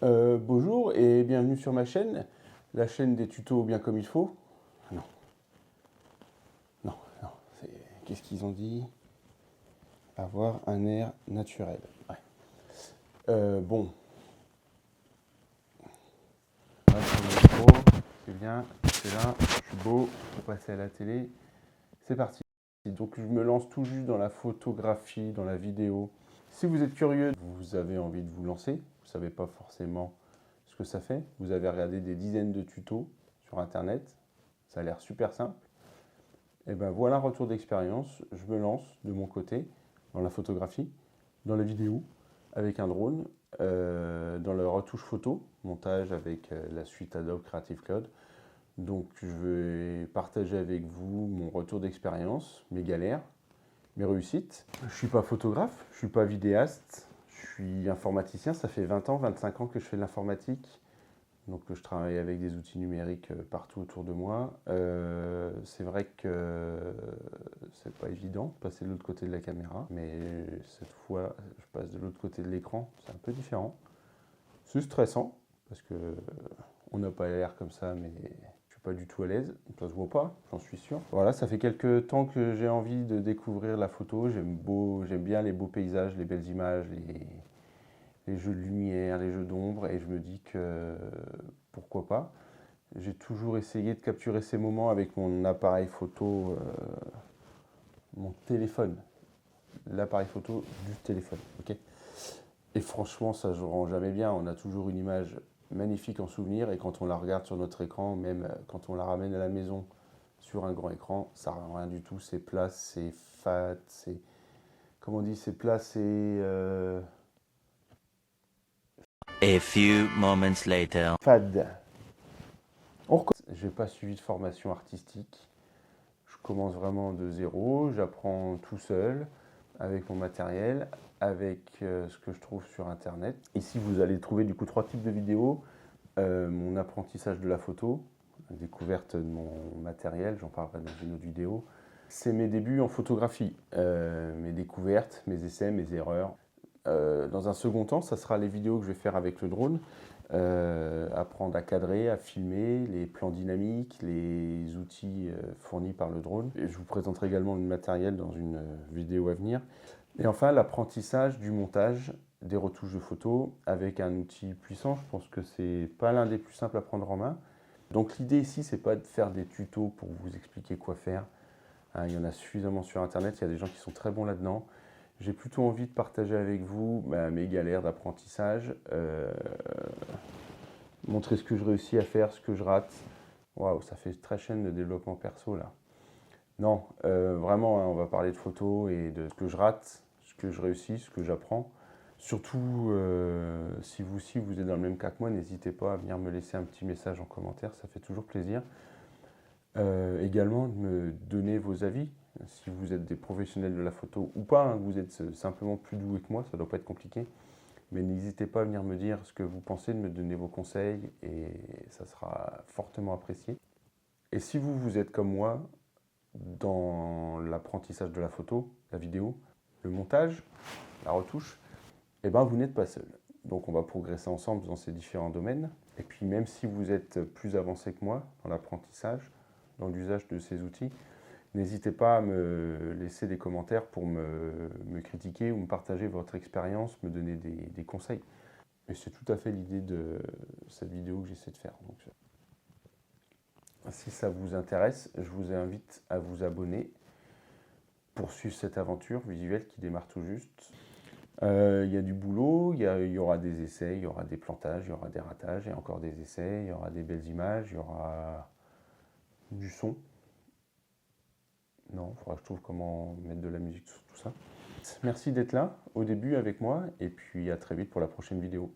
Bonjour et bienvenue sur ma chaîne, la chaîne des tutos bien comme il faut. Non, non, non, qu'est-ce qu'ils ont dit? Avoir un air naturel. Ouais. Bon, là, sur le micro, c'est bien, c'est là, je suis beau, faut passer à la télé, c'est parti. Donc je me lance tout juste dans la photographie, dans la vidéo. Si vous êtes curieux, vous avez envie de vous lancer, vous ne savez pas forcément ce que ça fait, vous avez regardé des dizaines de tutos sur internet, ça a l'air super simple. Et ben voilà un retour d'expérience, je me lance de mon côté dans la photographie, dans la vidéo, avec un drone, dans la retouche photo, montage avec la suite Adobe Creative Cloud. Donc je vais partager avec vous mon retour d'expérience, mes galères, mes réussites. Je ne suis pas photographe, je ne suis pas vidéaste, je suis informaticien, ça fait 20 ans, 25 ans que je fais de l'informatique. Donc je travaille avec des outils numériques partout autour de moi. C'est vrai que c'est pas évident de passer de l'autre côté de la caméra, mais cette fois je passe de l'autre côté de l'écran, c'est un peu différent. C'est stressant, parce que on n'a pas l'air comme ça, mais je suis pas du tout à l'aise. Ça se voit pas, j'en suis sûr. Voilà, ça fait quelques temps que j'ai envie de découvrir la photo. J'aime bien les beaux paysages, les belles images, les jeux de lumière, les jeux d'ombre, et je me dis que pourquoi pas. J'ai toujours essayé de capturer ces moments avec mon appareil photo, mon téléphone, l'appareil photo du téléphone. Ok. Et franchement, ça ne rend jamais bien. On a toujours une image magnifique en souvenir, et quand on la regarde sur notre écran, même quand on la ramène à la maison sur un grand écran, ça rend rien du tout. C'est plat, c'est fat, c'est, comment on dit, c'est plat, c'est A few moments later. fade. Je n'ai pas suivi de formation artistique. Je commence vraiment de zéro. J'apprends tout seul, avec mon matériel, avec ce que je trouve sur Internet. Ici, vous allez trouver du coup 3 types de vidéos. Mon apprentissage de la photo, la découverte de mon matériel, j'en parlerai dans une autre vidéo. C'est mes débuts en photographie, mes découvertes, mes essais, mes erreurs. Dans un second temps, ça sera les vidéos que je vais faire avec le drone. Apprendre à cadrer, à filmer, les plans dynamiques, les outils fournis par le drone. Et je vous présenterai également le matériel dans une vidéo à venir. Et enfin, l'apprentissage du montage, des retouches de photos avec un outil puissant. Je pense que c'est pas l'un des plus simples à prendre en main. Donc l'idée ici, c'est pas de faire des tutos pour vous expliquer quoi faire. Hein, il y en a suffisamment sur Internet, il y a des gens qui sont très bons là-dedans. J'ai plutôt envie de partager avec vous mes galères d'apprentissage, montrer ce que je réussis à faire, ce que je rate. Waouh, ça fait très chaîne de développement perso là. Non, vraiment, hein, on va parler de photos et de ce que je rate, ce que je réussis, ce que j'apprends. Surtout, si vous aussi vous êtes dans le même cas que moi, n'hésitez pas à venir me laisser un petit message en commentaire, ça fait toujours plaisir. Également, de me donner vos avis, si vous êtes des professionnels de la photo ou pas, hein, vous êtes simplement plus doué que moi, ça ne doit pas être compliqué. Mais n'hésitez pas à venir me dire ce que vous pensez, de me donner vos conseils, et ça sera fortement apprécié. Et si vous, vous êtes comme moi, dans l'apprentissage de la photo, la vidéo, le montage, la retouche, eh ben vous n'êtes pas seul. Donc on va progresser ensemble dans ces différents domaines. Et puis même si vous êtes plus avancé que moi dans l'apprentissage, dans l'usage de ces outils, n'hésitez pas à me laisser des commentaires pour me critiquer ou me partager votre expérience, me donner des conseils. Et c'est tout à fait l'idée de cette vidéo que j'essaie de faire. Donc, si ça vous intéresse, je vous invite à vous abonner pour suivre cette aventure visuelle qui démarre tout juste. Il y a du boulot, il y aura des essais, il y aura des plantages, il y aura des ratages, et encore des essais, il y aura des belles images, il y aura du son. Non, il faudra que je trouve comment mettre de la musique sur tout ça. Merci d'être là au début avec moi, et puis à très vite pour la prochaine vidéo.